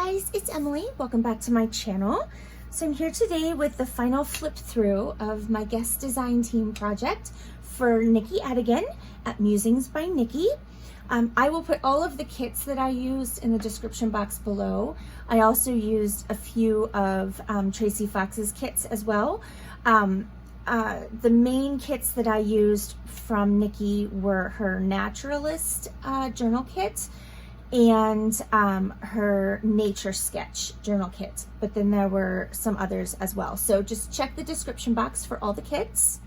guys, it's Emily. Welcome back to my channel. So I'm here today with the final flip through of my guest design team project for Nikki Adigan at Musings by Nikki. I will put all of the kits that I used in the description box below. I also used a few of Tracie Fox's kits as well. The main kits that I used from Nikki were her Naturalist journal kit and her nature sketch journal kit, but then there were some others as well. So just check the description box for all the kits.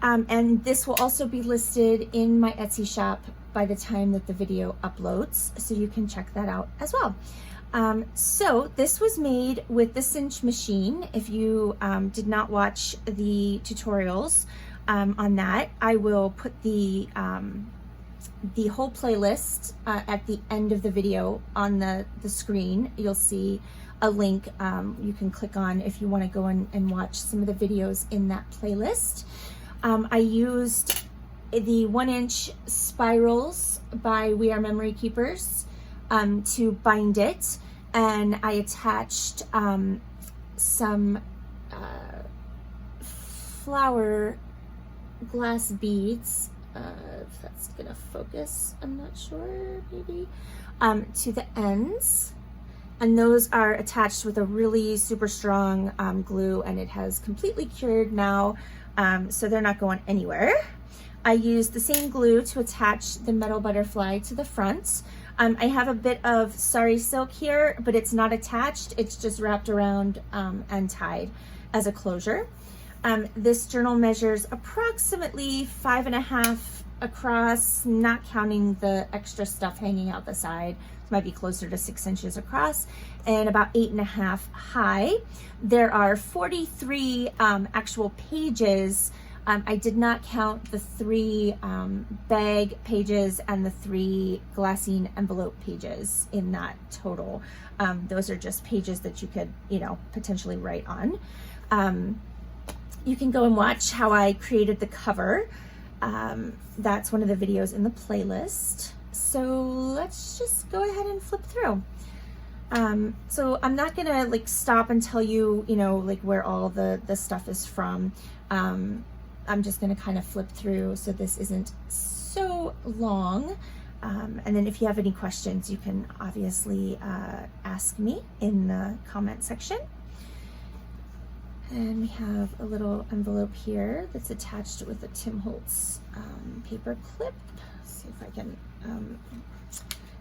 And this will also be listed in my Etsy shop by the time that the video uploads, so you can check that out as well. So this was made with the cinch machine. If you did not watch the tutorials on that, I will put the whole playlist at the end of the video on the screen. You'll see a link you can click on if you want to go and watch some of the videos in that playlist. I used the 1-inch spirals by We Are Memory Keepers to bind it, and I attached some flower glass beads, if that's gonna focus, I'm not sure, maybe, to the ends, and those are attached with a really super strong glue, and it has completely cured now, so they're not going anywhere. I used the same glue to attach the metal butterfly to the front. I have a bit of sari silk here, but it's not attached, it's just wrapped around and tied as a closure. This journal measures approximately 5.5 across, not counting the extra stuff hanging out the side. It might be closer to 6 inches across, and about 8.5 high. There are 43 actual pages. I did not count the 3 bag pages and the 3 glassine envelope pages in that total. Those are just pages that you could, potentially write on. You can go and watch how I created the cover. That's one of the videos in the playlist. So let's just go ahead and flip through. So I'm not gonna stop and tell you, where all the stuff is from. I'm just gonna kind of flip through so this isn't so long. And then if you have any questions, you can obviously ask me in the comment section. And we have a little envelope here that's attached with a Tim Holtz paper clip. Let's see if I can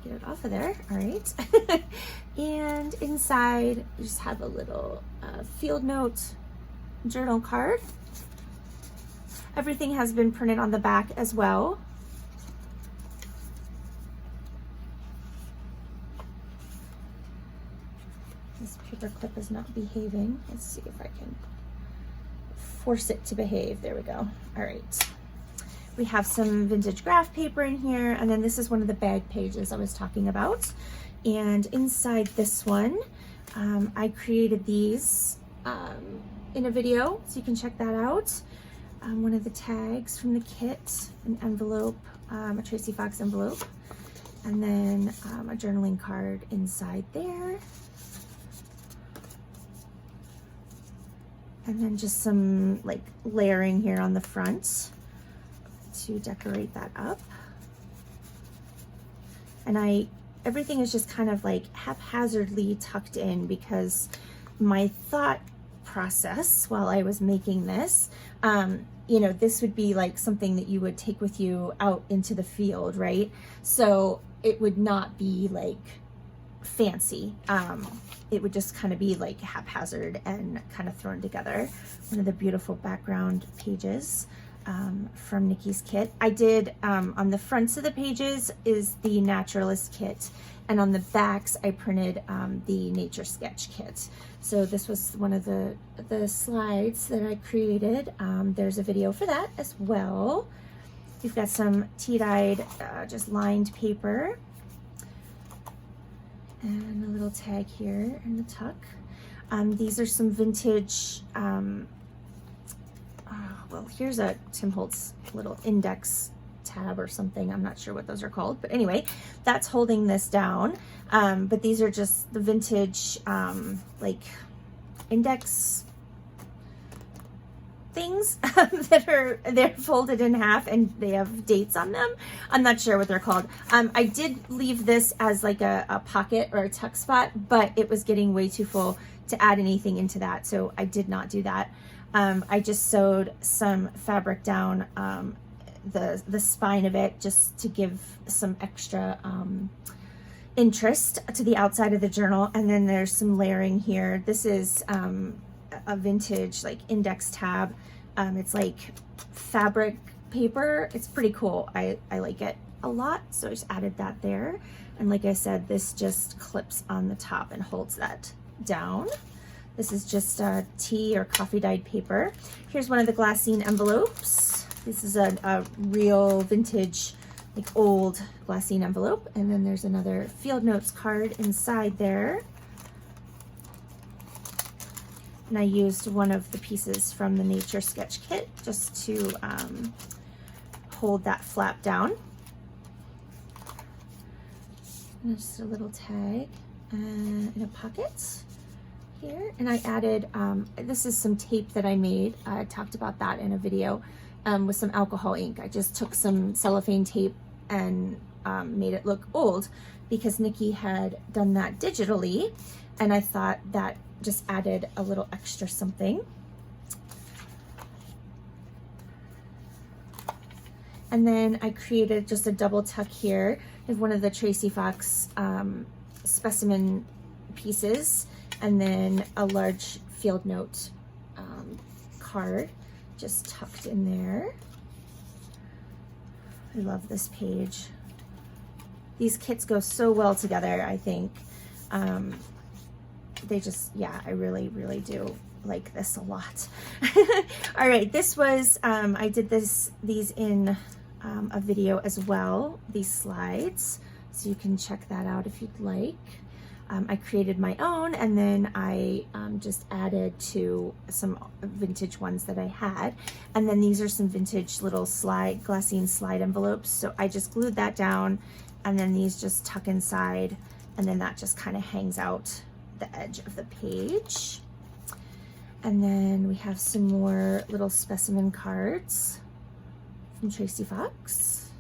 get it off of there. All right. And inside, you just have a little field note journal card. Everything has been printed on the back as well. This paper clip is not behaving. Let's see if I can force it to behave. There we go. All right. We have some vintage graph paper in here, and then this is one of the bag pages I was talking about. And inside this one, I created these in a video, so you can check that out. One of the tags from the kit, an envelope, a Tracie Fox envelope, and then a journaling card inside there. And then just some layering here on the front to decorate that up. And everything is just kind of haphazardly tucked in because my thought process while I was making this, this would be something that you would take with you out into the field, right? So it would not be fancy. It would just kind of be haphazard and kind of thrown together. One of the beautiful background pages from Nikki's kit. I did, on the fronts of the pages is the Naturalist kit, and on the backs I printed the nature sketch kit. So this was one of the slides that I created. There's a video for that as well. We've got some tea-dyed, just lined paper, and a little tag here in the tuck. These are some vintage, well, here's a Tim Holtz little index tab or something. I'm not sure what those are called, but anyway, that's holding this down. But these are just the vintage like index things they're folded in half and they have dates on them. I'm not sure what they're called. I did leave this as like a pocket or a tuck spot, but it was getting way too full to add anything into that, so I did not do that. I just sewed some fabric down the spine of it just to give some extra interest to the outside of the journal. And then there's some layering here. This is a vintage like index tab. It's like fabric paper. It's pretty cool. I like it a lot, so I just added that there. And like I said, this just clips on the top and holds that down. This is just tea or coffee dyed paper. Here's one of the glassine envelopes. This is a real vintage, like old glassine envelope. And then there's another field notes card inside there. And I used one of the pieces from the nature sketch kit just to hold that flap down. And just a little tag in a pocket here. And I added, this is some tape that I made. I talked about that in a video with some alcohol ink. I just took some cellophane tape and made it look old because Nikki had done that digitally. And I thought that just added a little extra something. And then I created just a double tuck here of one of the Tracie Fox specimen pieces, and then a large field note card just tucked in there. I love this page. These kits go so well together, I think. They just, yeah, I really, really do like this a lot. All right, this was, I did these in a video as well, these slides, so you can check that out if you'd like. I created my own, and then I just added to some vintage ones that I had. And then these are some vintage little glassine slide envelopes. So I just glued that down, and then these just tuck inside, and then that just kind of hangs out the edge of the page. And then we have some more little specimen cards from Tracie Fox.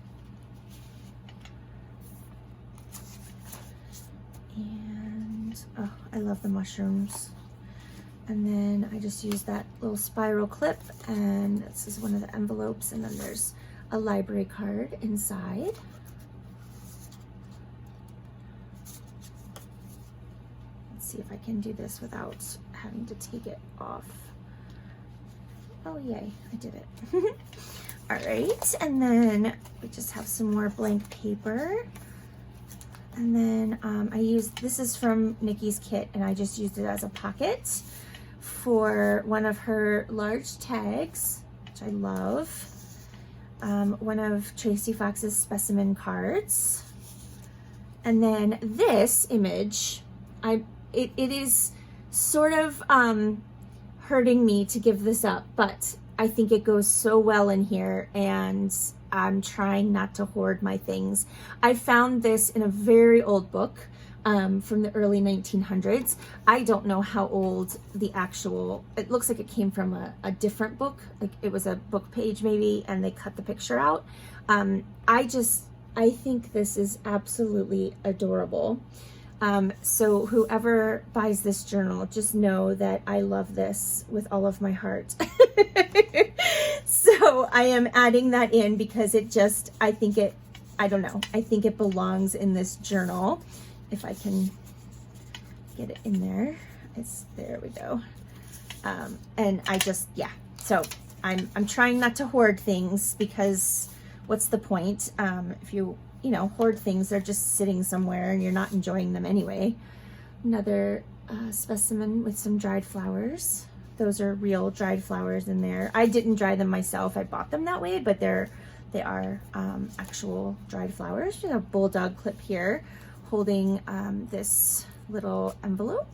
And oh, I love the mushrooms. And then I just used that little spiral clip, and this is one of the envelopes, and then there's a library card inside. See if I can do this without having to take it off. Oh yay, I did it. All right, and then we just have some more blank paper. And then I used, this is from Nikki's kit, and I just used it as a pocket for one of her large tags, which I love. One of Tracie Fox's specimen cards. And then this image, it is sort of hurting me to give this up, but I think it goes so well in here, and I'm trying not to hoard my things. I found this in a very old book from the early 1900s. I don't know how old the actual, it looks like it came from a different book, like it was a book page maybe, and they cut the picture out. I think this is absolutely adorable. So whoever buys this journal, just know that I love this with all of my heart. So I am adding that in because it just, I think it belongs in this journal. If I can get it in there, there we go. And I just, yeah, so I'm trying not to hoard things, because what's the point? If you hoard things, they're just sitting somewhere and you're not enjoying them anyway. Another specimen with some dried flowers. Those are real dried flowers in there. I didn't dry them myself. I bought them that way, but they are actual dried flowers. There's a bulldog clip here holding this little envelope.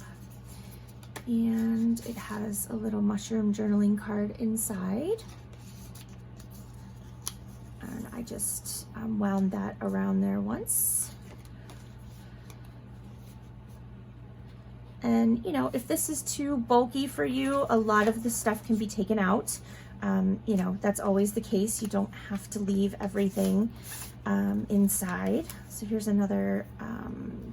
And it has a little mushroom journaling card inside. And I I just wound that around there once. And you know, if this is too bulky for you, a lot of the stuff can be taken out. You know, that's always the case. You don't have to leave everything inside. So here's another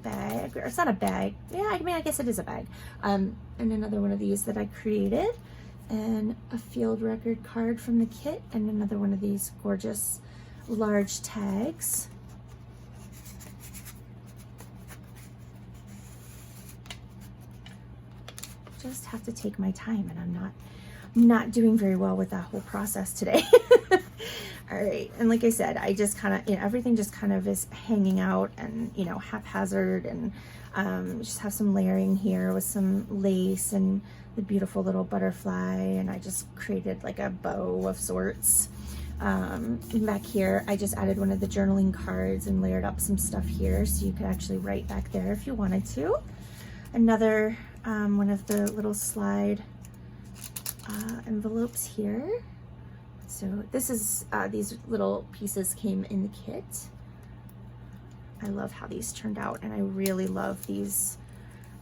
bag, or it's not a bag. Yeah, I mean, I guess it is a bag. And another one of these that I created, and a field record card from the kit, and another one of these gorgeous large tags. Just have to take my time, and I'm not doing very well with that whole process today. All right, and like I said, I just kind of, you know, everything just kind of is hanging out and, you know, haphazard, and just have some layering here with some lace and the beautiful little butterfly, and I just created like a bow of sorts. Back here, I just added one of the journaling cards and layered up some stuff here, so you could actually write back there if you wanted to. Another one of the little slide envelopes here. So this is, these little pieces came in the kit. I love how these turned out, and I really love these.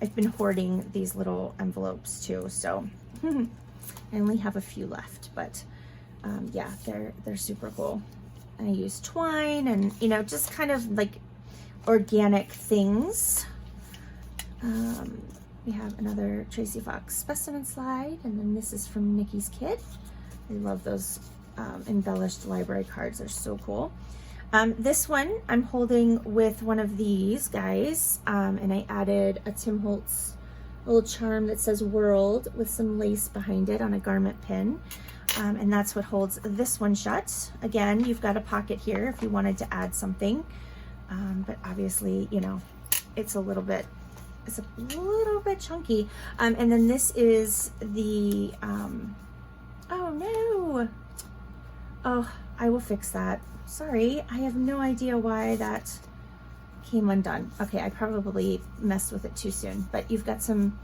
I've been hoarding these little envelopes too, so I only have a few left, but yeah, they're super cool. And I use twine and, you know, just kind of like organic things. We have another Tracie Fox specimen slide, and then this is from Nikki's kit. I love those embellished library cards. They're so cool. This one I'm holding with one of these guys, and I added a Tim Holtz little charm that says world with some lace behind it on a garment pin, and that's what holds this one shut. Again, you've got a pocket here if you wanted to add something, but obviously, you know, it's a little bit chunky. And then this is the oh no, oh, I will fix that. Sorry, I have no idea why that came undone. Okay, I probably messed with it too soon, but you've got some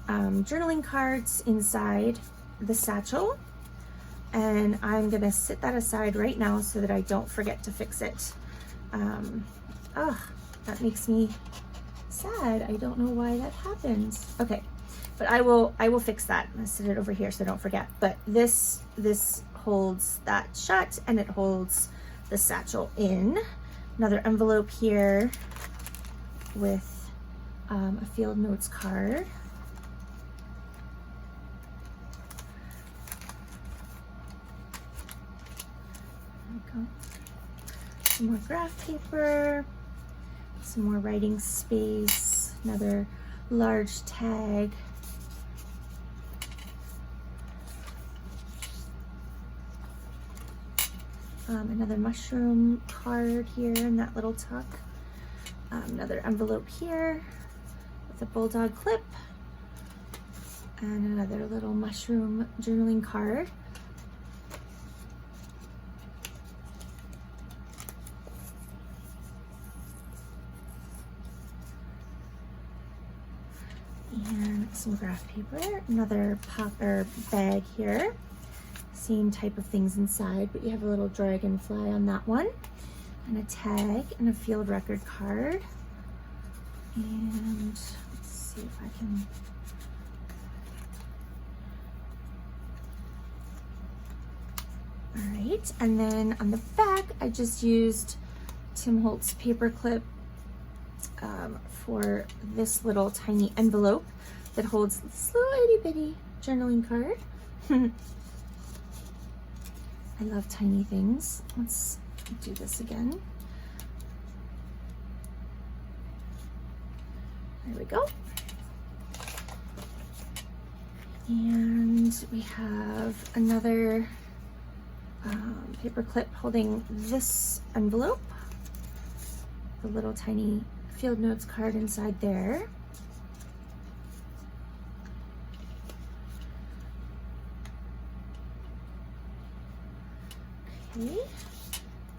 journaling cards inside the satchel, and I'm gonna sit that aside right now so that I don't forget to fix it. Oh, that makes me sad. I don't know why that happened. Okay, but I will fix that. I'm gonna sit it over here so I don't forget. But this holds that shut, and it holds the satchel in. Another envelope here with a field notes card. There we go. Some more graph paper, some more writing space, another large tag. Another mushroom card here in that little tuck. Another envelope here with a bulldog clip, and another little mushroom journaling card. And some graph paper, another popper bag here. Same type of things inside, but you have a little dragonfly on that one, and a tag and a field record card. And let's see if I can, all right, and then on the back I just used Tim Holtz paper clip for this little tiny envelope that holds this little itty bitty journaling card. I love tiny things. Let's do this again. There we go. And we have another paper clip holding this envelope. The little tiny field notes card inside there. Okay.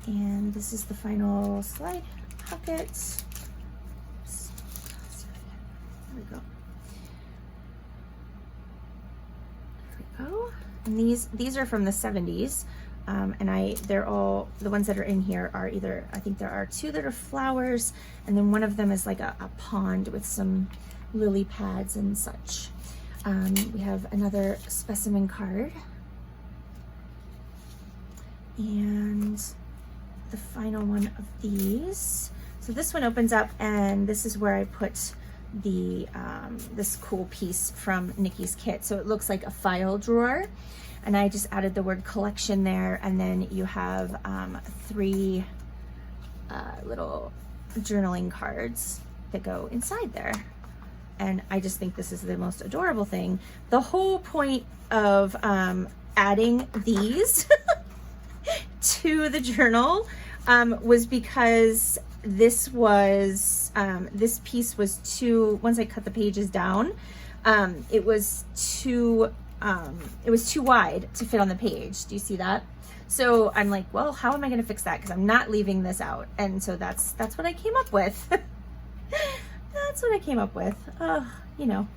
And this is the final slide pocket. Oops. There we go. There we go. And these are from the 70s. And they're all, the ones that are in here are either, I think there are 2 that are flowers, and then one of them is like a pond with some lily pads and such. We have another specimen card. And the final one of these. So this one opens up, and this is where I put the this cool piece from Nikki's kit. So it looks like a file drawer, and I just added the word collection there, and then you have 3 little journaling cards that go inside there. And I just think this is the most adorable thing. The whole point of adding these to the journal was because this was this piece was too, once I cut the pages down, it was too wide to fit on the page. Do you see that? So I'm like, well, how am I going to fix that? Because I'm not leaving this out. And so that's what I came up with. That's what I came up with. You know,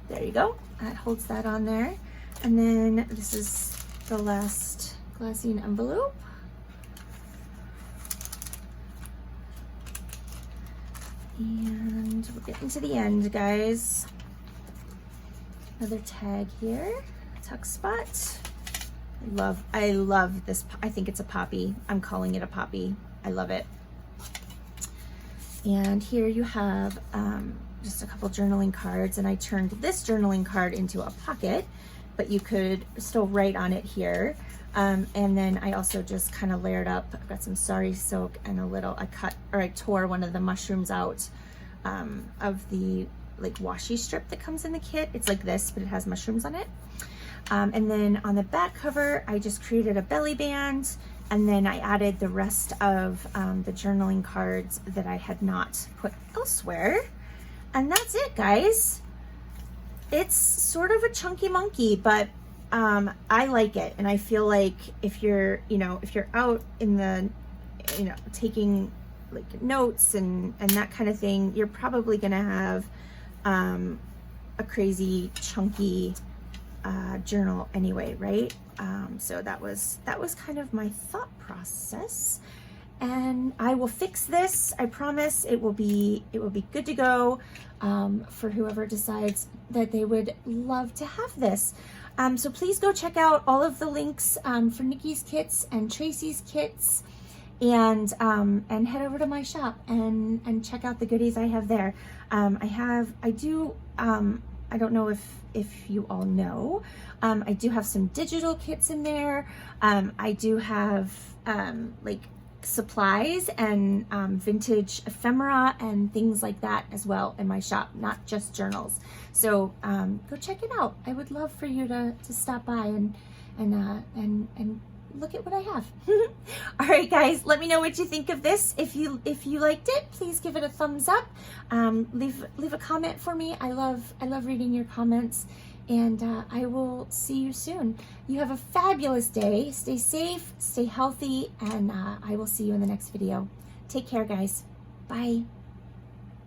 there you go. That holds that on there. And then this is the last glassine envelope. And we're getting to the end, guys. Another tag here, tuck spot. I love this. I think it's a poppy. I'm calling it a poppy. I love it. And here you have just a couple journaling cards, and I turned this journaling card into a pocket, but you could still write on it here. And then I also just kind of layered up. I've got some sari silk and I tore one of the mushrooms out of the like washi strip that comes in the kit. It's like this, but it has mushrooms on it. And then on the back cover, I just created a belly band, and then I added the rest of the journaling cards that I had not put elsewhere. And that's it, guys. It's sort of a chunky monkey, but I like it. And I feel like if you're out in the, taking like notes and that kind of thing, you're probably gonna have a crazy chunky journal anyway, right? So that was kind of my thought process, and I will fix this. I promise it will be good to go for whoever decides that they would love to have this. So please go check out all of the links for Nikki's kits and Tracie's kits, and head over to my shop and check out the goodies I have there. I don't know if you all know, I do have some digital kits in there. I do have like supplies and vintage ephemera and things like that as well in my shop, not just journals. So go check it out. I would love for you to stop by and look at what I have. All right, guys, let me know what you think of this. If you liked it, please give it a thumbs up. Leave a comment for me. I love reading your comments, and I will see you soon. You have a fabulous day. Stay safe, stay healthy, and I will see you in the next video. Take care, guys. Bye.